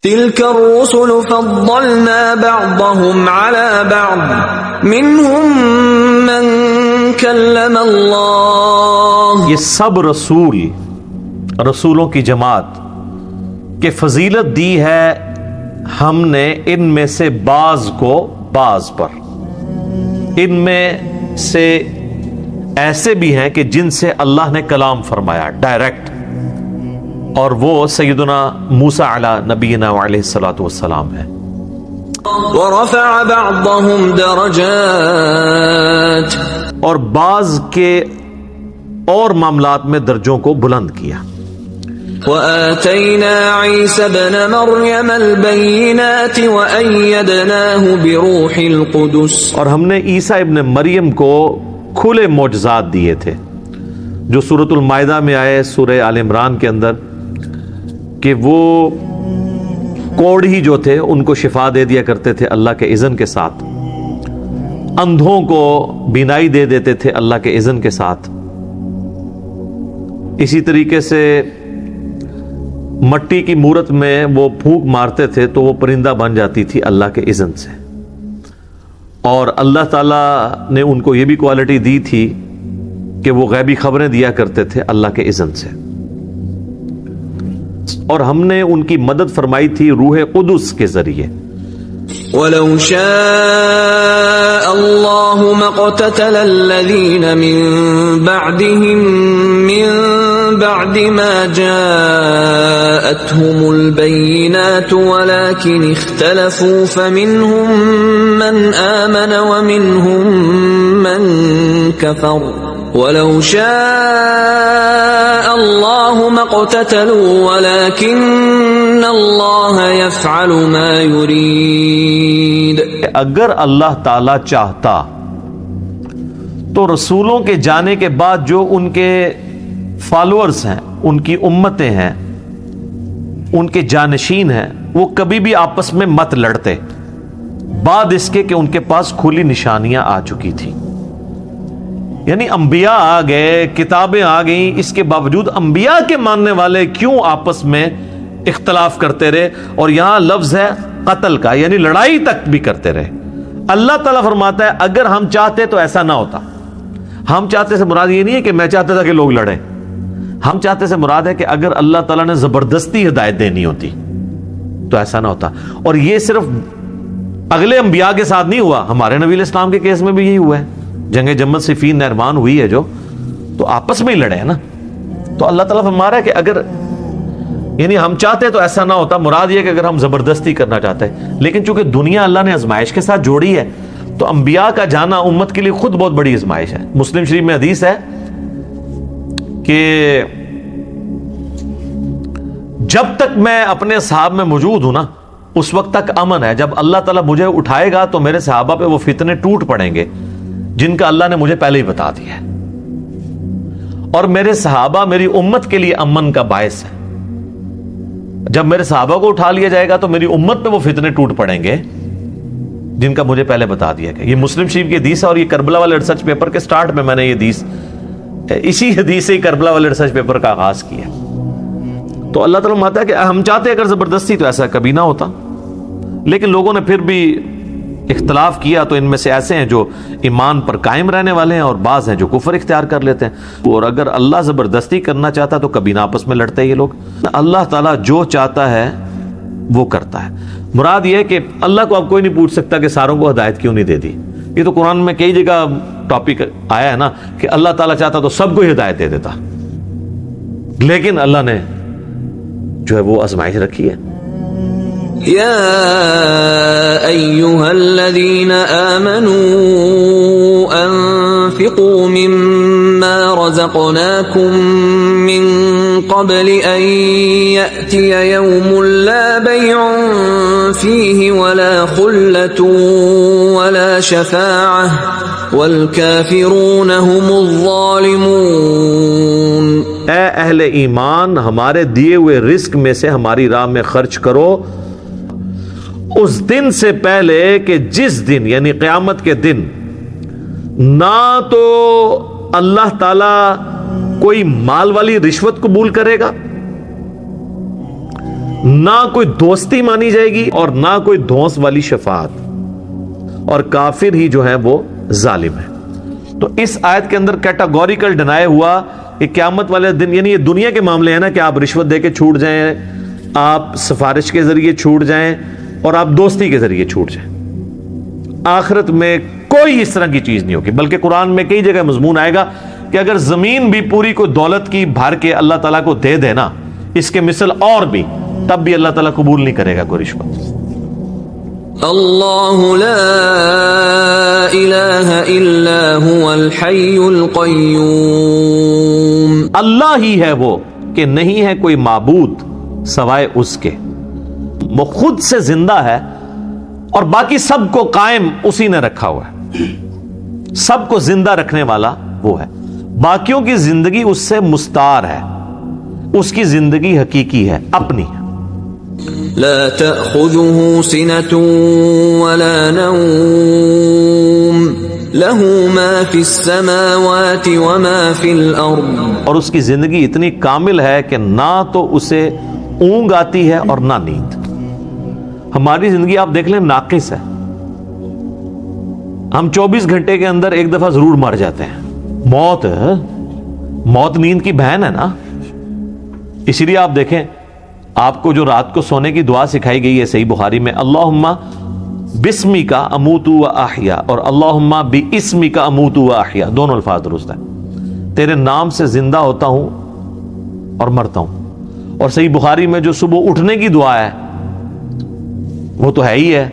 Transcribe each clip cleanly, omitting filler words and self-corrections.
تلك الرسل فضلنا بعضهم على بعض منهم من كلم اللہ. یہ سب رسولوں کی جماعت کہ فضیلت دی ہے ہم نے ان میں سے بعض کو بعض پر. ان میں سے ایسے بھی ہیں کہ جن سے اللہ نے کلام فرمایا ڈائریکٹ، اور وہ سیدنا موسیٰ علی نبینا علیہ الصلوۃ والسلام ہے. ورفع بعضهم درجات، اور بعض کے اور معاملات میں درجوں کو بلند کیا. وآتينا عيسى ابن مريم البينات وأيدناه بروح القدس، اور ہم نے عیسیٰ ابن مریم کو کھلے معجزات دیے تھے جو سورۃ المائدہ میں آئے، سورہ آل عمران کے اندر، کہ وہ کوڑھی جو تھے ان کو شفا دے دیا کرتے تھے اللہ کے اذن کے ساتھ، اندھوں کو بینائی دے دیتے تھے اللہ کے اذن کے ساتھ. اسی طریقے سے مٹی کی مورت میں وہ پھونک مارتے تھے تو وہ پرندہ بن جاتی تھی اللہ کے اذن سے. اور اللہ تعالیٰ نے ان کو یہ بھی کوالٹی دی تھی کہ وہ غیبی خبریں دیا کرتے تھے اللہ کے اذن سے. اور ہم نے ان کی مدد فرمائی تھی روح قدس کے ذریعے. وَلَوْ شَاءَ اللَّهُ مَا اقْتَتَلَ الَّذِينَ مِن بَعْدِهِم مِّن بَعْدِ مَا جَاءَتْهُمُ الْبَيِّنَاتُ وَلَكِنِ اخْتَلَفُوا فَمِنْهُم مَّنْ آمَنَ وَمِنْهُم مَّن كَفَرَ وَلَوْ شَاءَ اللَّهُ مَا اقْتَتَلُوا وَلَكِنَّ اللَّهَ يَفْعَلُ مَا يُرِيدُ. اگر اللہ تعالی چاہتا تو رسولوں کے جانے کے بعد جو ان کے فالوورز ہیں، ان کی امتیں ہیں، ان کے جانشین ہیں، وہ کبھی بھی آپس میں مت لڑتے بعد اس کے کہ ان کے پاس کھلی نشانیاں آ چکی تھی. یعنی انبیاء آ گئے، کتابیں آ گئیں، اس کے باوجود انبیاء کے ماننے والے کیوں آپس میں اختلاف کرتے رہے؟ اور یہاں لفظ ہے قتل کا، یعنی لڑائی تک بھی کرتے رہے. اللہ تعالیٰ فرماتا ہے اگر ہم چاہتے تو ایسا نہ ہوتا. ہم چاہتے سے مراد یہ نہیں ہے کہ میں چاہتا تھا کہ لوگ لڑیں. ہم چاہتے سے مراد ہے کہ اگر اللہ تعالیٰ نے زبردستی ہدایت دینی ہوتی تو ایسا نہ ہوتا. اور یہ صرف اگلے انبیاء کے ساتھ نہیں ہوا، ہمارے نبی علیہ السلام کے کیس میں بھی یہی ہوا ہے. جنگ جمل صفین نہروان ہوئی ہے جو، تو آپس میں ہی لڑے ہیں نا. تو اللہ تعالیٰ فرما رہا ہے کہ اگر یعنی ہم چاہتے تو ایسا نہ ہوتا، مراد یہ کہ اگر ہم زبردستی کرنا چاہتے ہیں. لیکن چونکہ دنیا اللہ نے آزمائش کے ساتھ جوڑی ہے تو انبیاء کا جانا امت کے لیے خود بہت بڑی آزمائش ہے. مسلم شریف میں حدیث ہے کہ جب تک میں اپنے صحابہ میں موجود ہوں نا اس وقت تک امن ہے. جب اللہ تعالیٰ مجھے اٹھائے گا تو میرے صحابہ پہ وہ فتنے ٹوٹ پڑیں گے جن کا اللہ نے مجھے پہلے ہی بتا دیا ہے. اور میرے صحابہ میری امت کے لیے امن کا باعث ہے. جب میرے صحابہ کو اٹھا لیا جائے گا تو میری امت پہ وہ فتنے ٹوٹ پڑیں گے جن کا مجھے پہلے بتا دیا گیا. یہ مسلم شریف کی حدیث ہے، اور یہ کربلا والے ریسرچ پیپر کے سٹارٹ میں نے یہ حدیث اسی حدیث سے ہی کربلا والے ریسرچ پیپر کا آغاز کیا. تو اللہ تعالیٰ مانتا ہے کہ ہم چاہتے اگر زبردستی تو ایسا کبھی نہ ہوتا. لیکن لوگوں نے پھر بھی اختلاف کیا، تو ان میں سے ایسے ہیں جو ایمان پر قائم رہنے والے ہیں اور بعض ہیں جو کفر اختیار کر لیتے ہیں. اور اگر اللہ زبردستی کرنا چاہتا تو کبھی نہ آپس میں لڑتے یہ لوگ. اللہ تعالیٰ جو چاہتا ہے وہ کرتا ہے. مراد یہ ہے کہ اللہ کو اب کوئی نہیں پوچھ سکتا کہ ساروں کو ہدایت کیوں نہیں دے دی. یہ تو قرآن میں کئی جگہ ٹاپک آیا ہے نا کہ اللہ تعالیٰ چاہتا تو سب کو ہدایت دے دیتا، لیکن اللہ نے جو ہے وہ آزمائش رکھی ہے. یا ایہا الذین آمنوا انفقوا مما رزقناکم من قبل ان یأتی یوم لا بیع فیہ ولا خلة ولا شفاعة والکافرون هم الظالمون. اے اہل ایمان، ہمارے دیے ہوئے رزق میں سے ہماری راہ میں خرچ کرو اس دن سے پہلے کہ جس دن یعنی قیامت کے دن نہ تو اللہ تعالی کوئی مال والی رشوت قبول کرے گا، نہ کوئی دوستی مانی جائے گی اور نہ کوئی دھونس والی شفاعت، اور کافر ہی جو ہے وہ ظالم ہے۔ تو اس آیت کے اندر کیٹاگوریکل ڈینائی ہوا کہ قیامت والے دن، یعنی یہ دنیا کے معاملے ہیں نا کہ آپ رشوت دے کے چھوٹ جائیں، آپ سفارش کے ذریعے چھوٹ جائیں اور آپ دوستی کے ذریعے چھوٹ جائیں، آخرت میں کوئی اس طرح کی چیز نہیں ہوگی۔ بلکہ قرآن میں کئی جگہ مضمون آئے گا کہ اگر زمین بھی پوری کوئی دولت کی بھر کے اللہ تعالیٰ کو دے دینا اس کے مثل اور بھی، تب بھی اللہ تعالیٰ قبول نہیں کرے گا کوئی رشوت۔ اللہ لا الہ الا هو الحی القیوم، اللہ ہی ہے وہ کہ نہیں ہے کوئی معبود سوائے اس کے، وہ خود سے زندہ ہے اور باقی سب کو قائم اسی نے رکھا ہوا ہے، سب کو زندہ رکھنے والا وہ ہے، باقیوں کی زندگی اس سے مستعار ہے، اس کی زندگی حقیقی ہے، اپنی ہے۔ لا تأخذه سنة ولا نوم له ما في السماوات وما في الأرض، اور اس کی زندگی اتنی کامل ہے کہ نہ تو اسے اونگ آتی ہے اور نہ نیند۔ ہماری زندگی آپ دیکھ لیں ناقص ہے، ہم 24 گھنٹے کے اندر ایک دفعہ ضرور مر جاتے ہیں۔ موت نیند کی بہن ہے نا، اسی لیے آپ دیکھیں آپ کو جو رات کو سونے کی دعا سکھائی گئی ہے صحیح بخاری میں، اللہم بسمی کا اموت و احیا، اور اللہم باسمی کا اموت و احیا، دونوں الفاظ درست ہیں، تیرے نام سے زندہ ہوتا ہوں اور مرتا ہوں۔ اور صحیح بخاری میں جو صبح اٹھنے کی دعا ہے وہ تو ہے ہی ہے،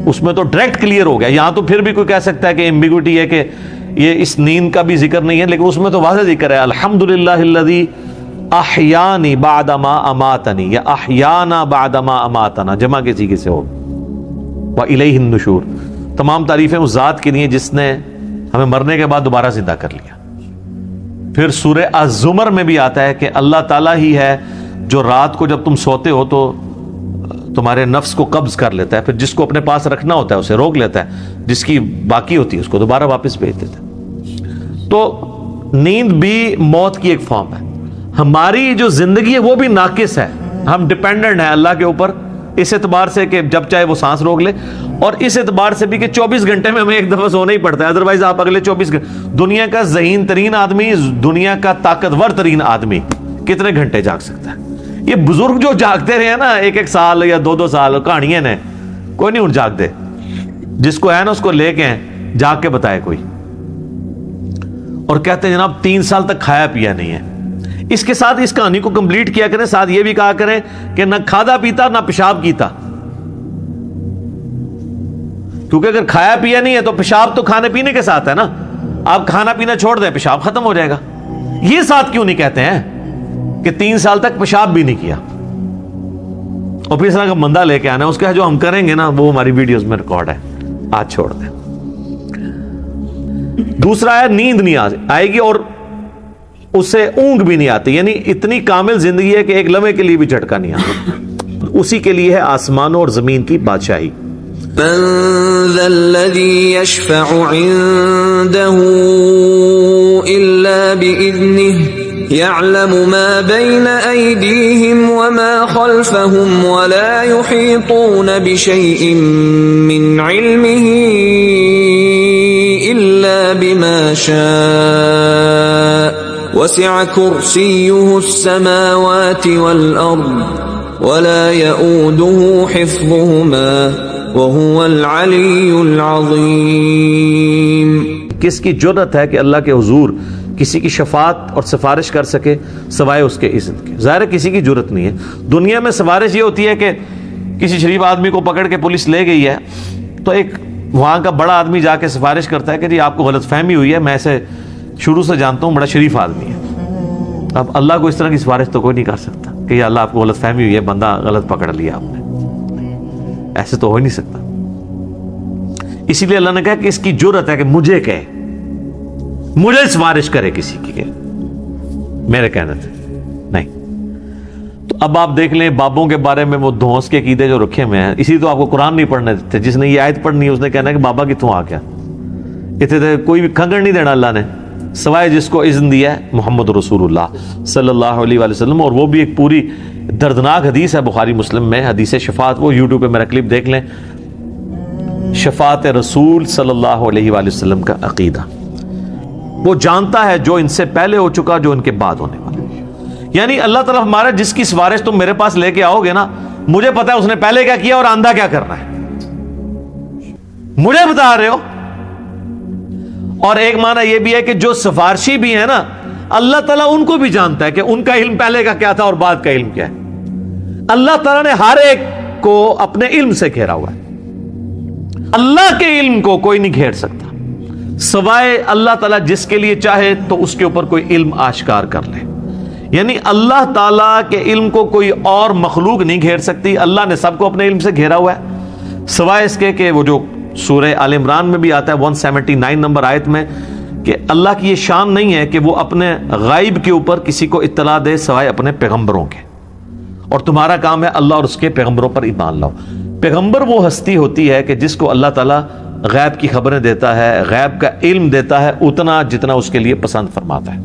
اس میں تو ڈائریکٹ کلیئر ہو گیا۔ یہاں تو پھر بھی کوئی کہہ سکتا ہے کہ ایمبیگوٹی ہے کہ یہ اس نیند کا بھی ذکر نہیں ہے، لیکن اس میں تو واضح ذکر ہے، الحمدللہ الذی احیانی بعد ما اماتنی، یا احیانا بعد ما اماتنا، جمع کے سیغے سے ہو، وَإِلَيْهِ النُّشُورُ، تمام تعریفیں اس ذات کے لیے جس نے ہمیں مرنے کے بعد دوبارہ زندہ کر لیا۔ پھر سورہ الزمر میں بھی آتا ہے کہ اللہ تعالیٰ ہی ہے جو رات کو جب تم سوتے ہو تو تمہارے نفس کو قبض کر لیتا ہے، پھر جس کو اپنے پاس رکھنا ہوتا ہے اسے روک لیتا ہے، جس کی باقی ہوتی ہے اس کو دوبارہ واپس بھیج دیتا ہے۔ تو نیند بھی موت کی ایک فارم ہے۔ ہماری جو زندگی ہے وہ بھی ناقص ہے، ہم ڈیپینڈنٹ ہیں اللہ کے اوپر، اس اعتبار سے کہ جب چاہے وہ سانس روک لے، اور اس اعتبار سے بھی کہ 24 گھنٹے میں ہمیں ایک دفعہ سونا ہی پڑتا ہے، ادروائز آپ اگلے 24 گھنٹے، دنیا کا ذہین ترین آدمی، دنیا کا طاقتور ترین آدمی کتنے گھنٹے جاگ سکتا ہے؟ یہ بزرگ جو جاگتے رہے ہیں نا 1-1 سال یا 2-2 سال، کہانیاں نے، کوئی نہیں اٹھ جاگتے، جس کو ہے نا اس کو لے کے جاگ کے بتائے کوئی، اور کہتے ہیں جناب 3 سال تک کھایا پیا نہیں ہے۔ اس کے ساتھ اس کہانی کو کمپلیٹ کیا کریں، ساتھ یہ بھی کہا کریں کہ نہ کھادا پیتا نہ پیشاب کیتا، کیونکہ اگر کھایا پیا نہیں ہے تو پیشاب تو کھانے پینے کے ساتھ ہے نا، آپ کھانا پینا چھوڑ دیں پیشاب ختم ہو جائے گا۔ یہ ساتھ کیوں نہیں کہتے ہیں کہ 3 سال تک پیشاب بھی نہیں کیا، اور پھر اس طرح کا بندہ لے کے آنا ہے، اس کا جو ہم کریں گے نا وہ ہماری ویڈیوز میں ریکارڈ ہے، آج چھوڑ دیں۔ دوسرا ہے نیند نہیں آئے گی اور اسے اونگ بھی نہیں آتی، یعنی اتنی کامل زندگی ہے کہ ایک لمحے کے لیے بھی جھٹکا نہیں آتا۔ اسی کے لیے ہے آسمانوں اور زمین کی بادشاہی۔ من ذا الذي يشفع عنده إلا بإذنه يعلم ما بين أيديهم وما خلفهم ولا يحيطون بشيء من علمه إلا بما شاء وسع كرسيه السماوات والأرض ولا يؤوده حفظهما وهو العلی العظیم۔ کس کی جرأت ہے کہ اللہ کے حضور کسی کی شفاعت اور سفارش کر سکے سوائے اس کے اذن کے؟ ظاہر ہے کسی کی جرأت نہیں ہے۔ دنیا میں سفارش یہ ہوتی ہے کہ کسی شریف آدمی کو پکڑ کے پولیس لے گئی ہے تو ایک وہاں کا بڑا آدمی جا کے سفارش کرتا ہے کہ جی آپ کو غلط فہمی ہوئی ہے، میں اسے شروع سے جانتا ہوں، بڑا شریف آدمی ہے۔ اب اللہ کو اس طرح کی سفارش تو کوئی نہیں کر سکتا کہ یا اللہ آپ کو غلط فہمی ہوئی ہے، بندہ غلط پکڑ لیا آپ نے، ایسے تو ہو ہی نہیں سکتا۔ اسی لیے اللہ نے کہا کہ اس کی جرأت ہے کہ مجھے کہے، مجھے سفارش کرے کسی کی، کہ میرے کہنے سے نہیں۔ تو اب آپ دیکھ لیں بابوں کے بارے میں وہ دھونس کے عقیدے جو رکھے ہوئے ہیں، اسی تو آپ کو قرآن نہیں پڑھنے دیتے۔ جس نے یہ آیت پڑھنی ہے اس نے کہنا ہے کہ بابا کتوں آ گیا، اتنے کوئی بھی کھنگڑ نہیں دینا اللہ نے، سوائے جس کو اذن دیا ہے محمد رسول اللہ صلی اللہ علیہ وآلہ وسلم، اور وہ بھی ایک پوری دردناک حدیث ہے بخاری مسلم میں، حدیث شفاعت، وہ یوٹیوب پہ میرا کلپ دیکھ لیں، شفاعت رسول صلی اللہ علیہ وآلہ وسلم کا عقیدہ۔ وہ جانتا ہے جو ان سے پہلے ہو چکا، جو ان کے بعد ہونے والا۔ یعنی اللہ تعالیٰ ہمارا جس کی سفارش تم میرے پاس لے کے آؤ گے نا، مجھے پتا ہے اس نے پہلے کیا کیا اور آندہ کیا کرنا ہے، مجھے بتا رہے ہو۔ اور ایک معنی یہ بھی ہے کہ جو سفارشی بھی ہے نا، اللہ تعالیٰ ان کو بھی جانتا ہے کہ ان کا علم پہلے کا کیا تھا اور بعد کا علم کیا ہے۔ اللہ تعالیٰ نے ہر ایک کو اپنے علم سے گھیرا ہوا ہے، اللہ کے علم کو کوئی نہیں گھیر سکتا سوائے اللہ تعالیٰ جس کے لیے چاہے تو اس کے اوپر کوئی علم آشکار کر لے۔ یعنی اللہ تعالیٰ کے علم کو کوئی اور مخلوق نہیں گھیر سکتی، اللہ نے سب کو اپنے علم سے گھیرا ہوا ہے، سوائے اس کے کہ وہ جو سورہ آل عمران میں بھی آتا ہے 179 نمبر آیت میں، کہ اللہ کی یہ شان نہیں ہے کہ وہ اپنے غائب کے اوپر کسی کو اطلاع دے سوائے اپنے پیغمبروں کے، اور تمہارا کام ہے اللہ اور اس کے پیغمبروں پر ایمان لاؤ۔ پیغمبر وہ ہستی ہوتی ہے کہ جس کو اللہ تعالیٰ غیب کی خبریں دیتا ہے، غیب کا علم دیتا ہے اتنا جتنا اس کے لیے پسند فرماتا ہے۔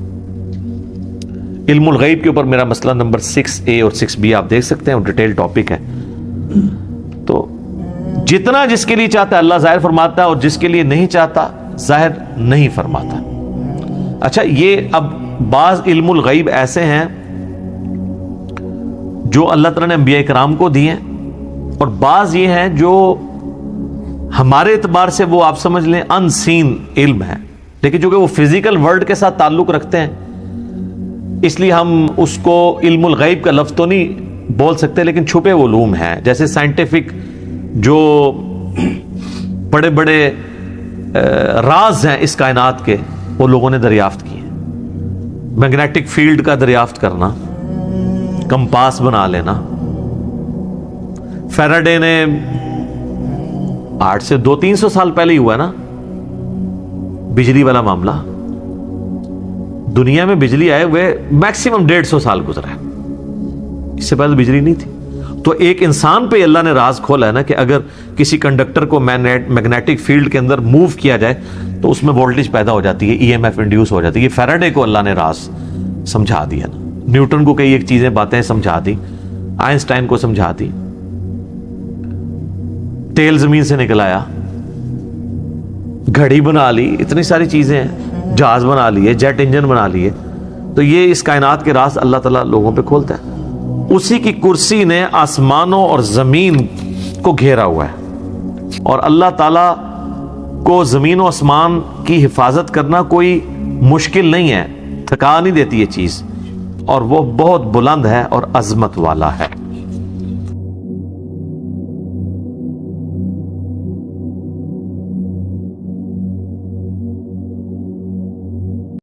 علم الغیب کے اوپر میرا مسئلہ نمبر 6A اور 6B آپ دیکھ سکتے ہیں، وہ ڈیٹیل ٹاپک ہے۔ تو جتنا جس کے لیے چاہتا ہے اللہ ظاہر فرماتا ہے، اور جس کے لیے نہیں چاہتا ظاہر نہیں فرماتا۔ اچھا، یہ اب بعض علم الغیب ایسے ہیں جو اللہ تعالیٰ نے انبیاء کرام کو دیے، اور بعض یہ ہیں جو ہمارے اعتبار سے وہ آپ سمجھ لیں ان سین علم ہے، لیکن چونکہ وہ فزیکل ورلڈ کے ساتھ تعلق رکھتے ہیں اس لیے ہم اس کو علم الغیب کا لفظ تو نہیں بول سکتے، لیکن چھپے علوم ہیں۔ جیسے سائنٹیفک جو بڑے بڑے راز ہیں اس کائنات کے، وہ لوگوں نے دریافت کیے۔ میگنیٹک فیلڈ کا دریافت کرنا، کمپاس بنا لینا، فیراڈے نے 800 سے 200-300 سال پہلے ہی ہوا نا بجلی والا معاملہ۔ دنیا میں بجلی آئے ہوئے میکسیمم 150 سال گزرا ہے، اس سے پہلے بجلی نہیں تھی۔ تو ایک انسان پہ اللہ نے راز کھولا ہے نا کہ اگر کسی کنڈکٹر کو میگنیٹک فیلڈ کے اندر موو کیا جائے تو اس میں وولٹیج پیدا ہو جاتی ہے، EMF انڈیوس ہو جاتی ہے۔ یہ فیراڈے کو اللہ نے راز سمجھا دیا نا، نیوٹن کو کئی ایک چیزیں باتیں سمجھا دی، آئنسٹائن کو سمجھا دی، تیل زمین سے نکل آیا، گھڑی بنا لی، اتنی ساری چیزیں ہیں، جہاز بنا لیے، جیٹ انجن بنا لیے۔ تو یہ اس کائنات کے راز اللہ تعالیٰ لوگوں پہ کھولتا ہے۔ اسی کی کرسی نے آسمانوں اور زمین کو گھیرا ہوا ہے، اور اللہ تعالیٰ کو زمین و آسمان کی حفاظت کرنا کوئی مشکل نہیں ہے، تھکا نہیں دیتی یہ چیز، اور وہ بہت بلند ہے اور عظمت والا ہے۔